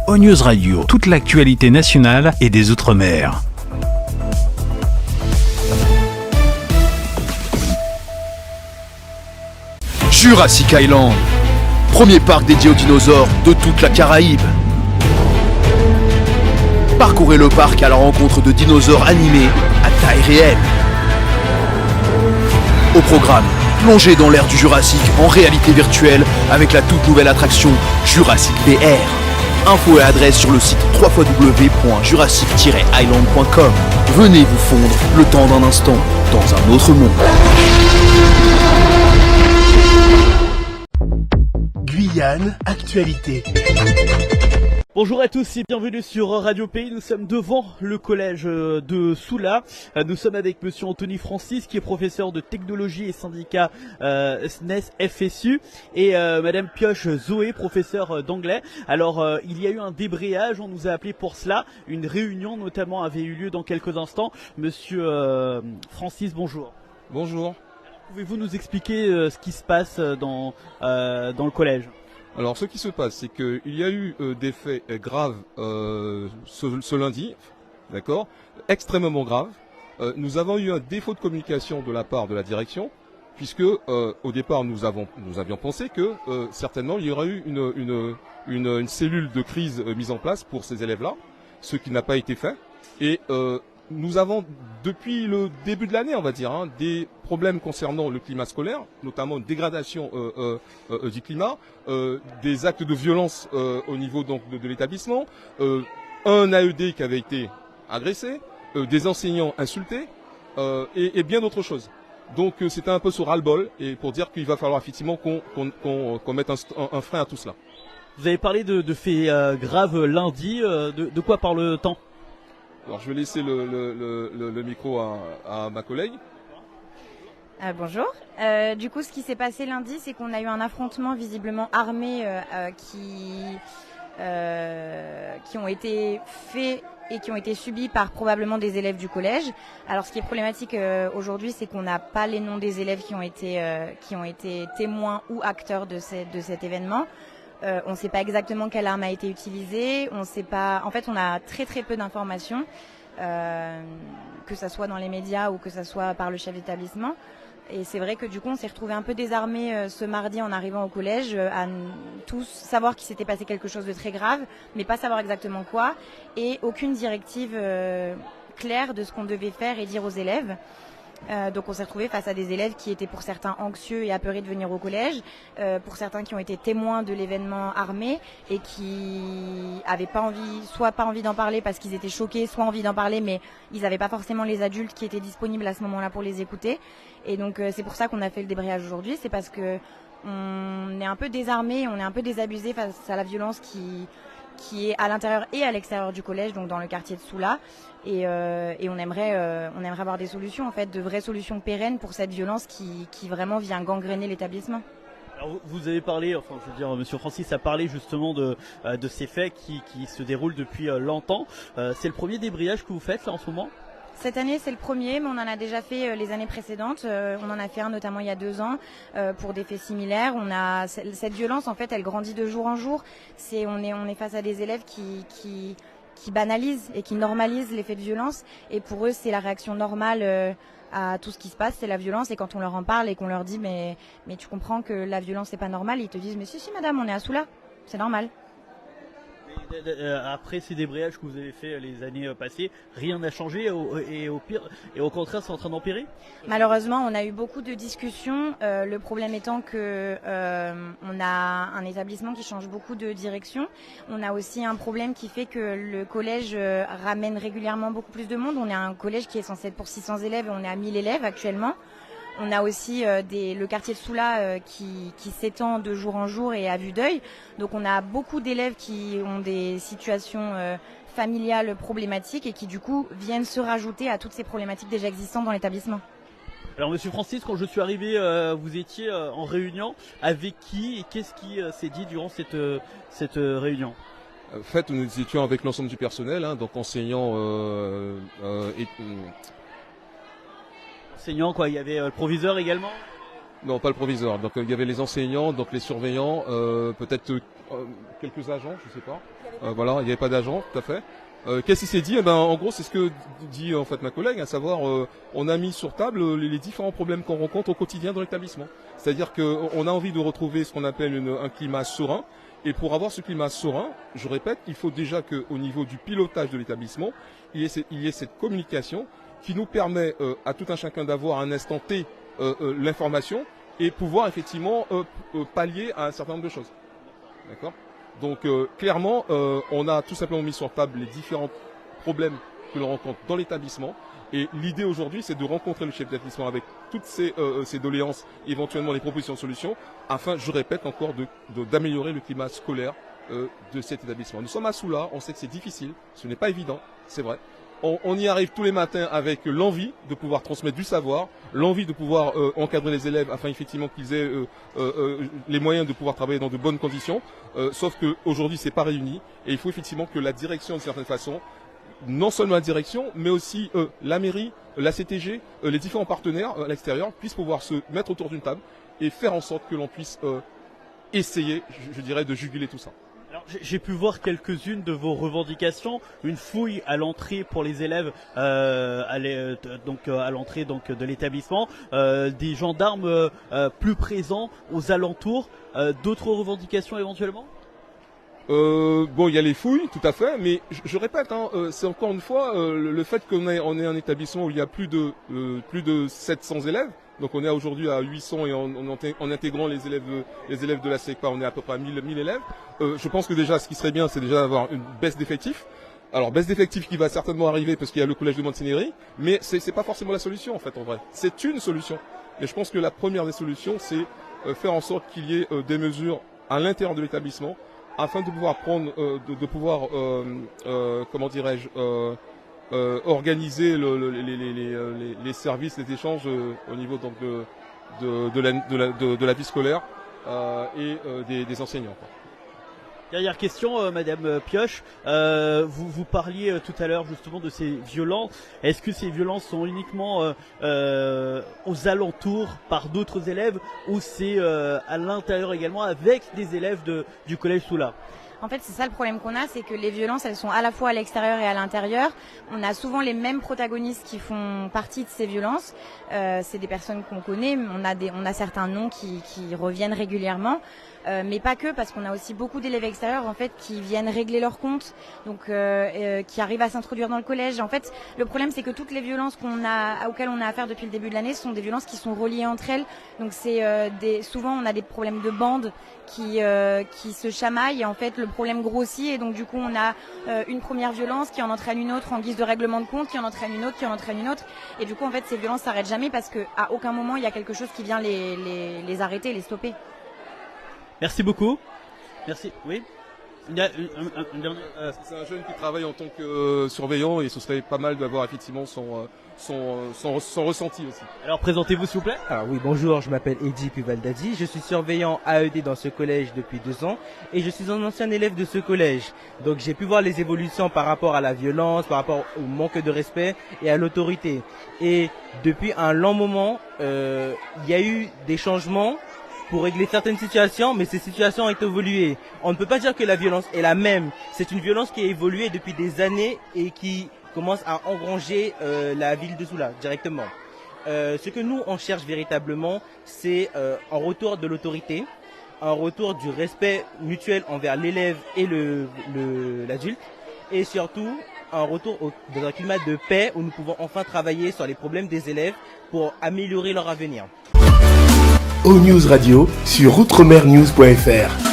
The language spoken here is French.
ONews Radio, toute l'actualité nationale et des Outre-mer. Jurassic Island, premier parc dédié aux dinosaures de toute la Caraïbe. Parcourez le parc à la rencontre de dinosaures animés à taille réelle. Au programme, plongez dans l'ère du Jurassique en réalité virtuelle avec la toute nouvelle attraction Jurassic VR. Infos et adresse sur le site www.jurassic-island.com. Venez vous fondre le temps d'un instant dans un autre monde. Guyane, actualité. Bonjour à tous et bienvenue sur Radio Pays. Nous sommes devant le collège de Soula. Nous sommes avec monsieur Anthony Francis qui est professeur de technologie et syndicat SNES FSU et madame Pioche Zoé, professeure d'anglais. Alors il y a eu un débrayage, on nous a appelé pour cela. Une réunion notamment avait eu lieu dans quelques instants. Monsieur Francis, bonjour. Bonjour. Pouvez-vous nous expliquer ce qui se passe dans le collège ? Alors, ce qui se passe, c'est qu'il y a eu des faits graves ce lundi, d'accord, extrêmement graves. Nous avons eu un défaut de communication de la part de la direction, puisque au départ nous avions pensé que certainement il y aurait eu une cellule de crise mise en place pour ces élèves-là, ce qui n'a pas été fait. Et nous avons, depuis le début de l'année, on va dire, des problèmes concernant le climat scolaire, notamment une dégradation du climat, des actes de violence au niveau donc de l'établissement, un AED qui avait été agressé, des enseignants insultés et bien d'autres choses. Donc c'était un peu ce ras-le-bol et pour dire qu'il va falloir effectivement qu'on mette un frein à tout cela. Vous avez parlé de faits graves lundi, de quoi parle-t-on ? Alors je vais laisser le micro à ma collègue. Bonjour. Du coup, ce qui s'est passé lundi, c'est qu'on a eu un affrontement visiblement armé qui ont été faits et qui ont été subis par probablement des élèves du collège. Alors, ce qui est problématique aujourd'hui, c'est qu'on n'a pas les noms des élèves qui ont été témoins ou acteurs de cet événement. On ne sait pas exactement quelle arme a été utilisée. On sait pas. En fait, on a très peu d'informations, que ça soit dans les médias ou que ça soit par le chef d'établissement. Et c'est vrai que du coup, on s'est retrouvé un peu désarmés ce mardi en arrivant au collège, à tous savoir qu'il s'était passé quelque chose de très grave, mais pas savoir exactement quoi, et aucune directive claire de ce qu'on devait faire et dire aux élèves. Donc on s'est retrouvé face à des élèves qui étaient pour certains anxieux et apeurés de venir au collège, pour certains qui ont été témoins de l'événement armé et qui avaient pas envie d'en parler parce qu'ils étaient choqués, soit envie d'en parler mais ils n'avaient pas forcément les adultes qui étaient disponibles à ce moment-là pour les écouter. Et donc c'est pour ça qu'on a fait le débrayage aujourd'hui, c'est parce que on est un peu désarmés, on est un peu désabusés face à la violence qui est à l'intérieur et à l'extérieur du collège, donc dans le quartier de Soula. Et on aimerait avoir des solutions, en fait, de vraies solutions pérennes pour cette violence qui vraiment vient gangréner l'établissement. Alors vous avez parlé, enfin je veux dire, monsieur Francis a parlé justement de ces faits qui se déroulent depuis longtemps. C'est le premier débrayage que vous faites là en ce moment ? Cette année, c'est le premier, mais on en a déjà fait les années précédentes. On en a fait un notamment il y a 2 ans pour des faits similaires. Cette violence, en fait, elle grandit de jour en jour. On est face à des élèves qui banalisent et qui normalisent les faits de violence. Et pour eux, c'est la réaction normale à tout ce qui se passe, c'est la violence. Et quand on leur en parle et qu'on leur dit mais tu comprends que la violence c'est pas normal, ils te disent mais si madame, on est à Soula, c'est normal. Après ces débrayages que vous avez fait les années passées, rien n'a changé et au pire, et au contraire c'est en train d'empirer ? Malheureusement, on a eu beaucoup de discussions. Le problème étant que on a un établissement qui change beaucoup de direction. On a aussi un problème qui fait que le collège ramène régulièrement beaucoup plus de monde. On est un collège qui est censé être pour 600 élèves et on est à 1000 élèves actuellement. On a aussi le quartier de Soula qui s'étend de jour en jour et à vue d'œil. Donc on a beaucoup d'élèves qui ont des situations familiales problématiques et qui du coup viennent se rajouter à toutes ces problématiques déjà existantes dans l'établissement. Alors monsieur Francis, quand je suis arrivé, vous étiez en réunion. Avec qui et qu'est-ce qui s'est dit durant cette réunion ? En fait, nous étions avec l'ensemble du personnel, donc enseignants Enseignants, quoi, il y avait le proviseur également ? Non, pas le proviseur. Donc il y avait les enseignants, donc les surveillants, peut-être quelques agents, je sais pas. Voilà, il n'y avait pas d'agents, tout à fait. Qu'est-ce qui s'est dit? En gros, c'est ce que dit en fait ma collègue, à savoir, on a mis sur table les différents problèmes qu'on rencontre au quotidien dans l'établissement. C'est-à-dire qu'on a envie de retrouver ce qu'on appelle un climat serein. Et pour avoir ce climat serein, je répète, il faut déjà qu'au niveau du pilotage de l'établissement, il y ait cette communication qui nous permet à tout un chacun d'avoir à un instant T l'information et pouvoir effectivement pallier à un certain nombre de choses. D'accord ? Donc clairement, on a tout simplement mis sur table les différents problèmes que l'on rencontre dans l'établissement. Et l'idée aujourd'hui, c'est de rencontrer le chef d'établissement avec toutes ces doléances, éventuellement les propositions de solutions, afin, je répète encore, d'améliorer le climat scolaire de cet établissement. Nous sommes à Soula, on sait que c'est difficile, ce n'est pas évident, c'est vrai. On y arrive tous les matins avec l'envie de pouvoir transmettre du savoir, l'envie de pouvoir encadrer les élèves afin effectivement qu'ils aient les moyens de pouvoir travailler dans de bonnes conditions. Sauf qu'aujourd'hui, c'est pas réuni et il faut effectivement que la direction, d'une certaine façon, non seulement la direction, mais aussi la mairie, la CTG, les différents partenaires à l'extérieur puissent pouvoir se mettre autour d'une table et faire en sorte que l'on puisse essayer, je dirais, de juguler tout ça. Alors, j'ai pu voir quelques-unes de vos revendications, une fouille à l'entrée pour les élèves, à l'entrée de l'établissement, des gendarmes plus présents aux alentours, d'autres revendications éventuellement? Bon, il y a les fouilles, tout à fait, mais je répète, c'est encore une fois le fait qu'on ait un établissement où il y a plus de 700 élèves. Donc on est aujourd'hui à 800 et en intégrant les élèves de la SECPA, on est à peu près à 1000 élèves. Je pense que déjà, ce qui serait bien, c'est déjà d'avoir une baisse d'effectifs. Alors baisse d'effectifs qui va certainement arriver parce qu'il y a le collège de Montigny, mais c'est pas forcément la solution en fait en vrai. C'est une solution. Mais je pense que la première des solutions, c'est faire en sorte qu'il y ait des mesures à l'intérieur de l'établissement afin de pouvoir prendre, comment dirais-je, organiser les services, les échanges au niveau donc de la vie scolaire et des enseignants. Dernière question, Madame Pioche. Vous parliez tout à l'heure justement de ces violences. Est-ce que ces violences sont uniquement aux alentours par d'autres élèves ou c'est à l'intérieur également avec des élèves du collège Soula? En fait, c'est ça le problème qu'on a, c'est que les violences, elles sont à la fois à l'extérieur et à l'intérieur. On a souvent les mêmes protagonistes qui font partie de ces violences. C'est des personnes qu'on connaît, on a certains noms qui reviennent régulièrement. Mais pas que, parce qu'on a aussi beaucoup d'élèves extérieurs en fait qui viennent régler leur compte, donc qui arrivent à s'introduire dans le collège. En fait, le problème c'est que toutes les violences auxquelles on a affaire depuis le début de l'année sont des violences qui sont reliées entre elles. Donc c'est souvent on a des problèmes de bandes qui se chamaillent et en fait le problème grossit et donc du coup on a une première violence qui en entraîne une autre en guise de règlement de compte, qui en entraîne une autre, qui en entraîne une autre et du coup en fait ces violences s'arrêtent jamais parce que à aucun moment il y a quelque chose qui vient les arrêter, les stopper. Merci beaucoup. Merci. Oui. Il y a C'est un jeune qui travaille en tant que surveillant et ce serait pas mal d'avoir effectivement son ressenti aussi. Alors présentez-vous s'il vous plaît. Alors oui, bonjour, je m'appelle Eddy Puvaldadi, je suis surveillant AED dans ce collège depuis 2 ans et je suis un ancien élève de ce collège. Donc j'ai pu voir les évolutions par rapport à la violence, par rapport au manque de respect et à l'autorité. Et depuis un long moment, il y a eu des changements pour régler certaines situations, mais ces situations ont évolué. On ne peut pas dire que la violence est la même. C'est une violence qui a évolué depuis des années et qui commence à engranger la ville de Soula directement. Ce que nous, on cherche véritablement, c'est un retour de l'autorité, un retour du respect mutuel envers l'élève et l'adulte, et surtout un retour dans un climat de paix où nous pouvons enfin travailler sur les problèmes des élèves pour améliorer leur avenir. O-News Radio sur outremernews.fr.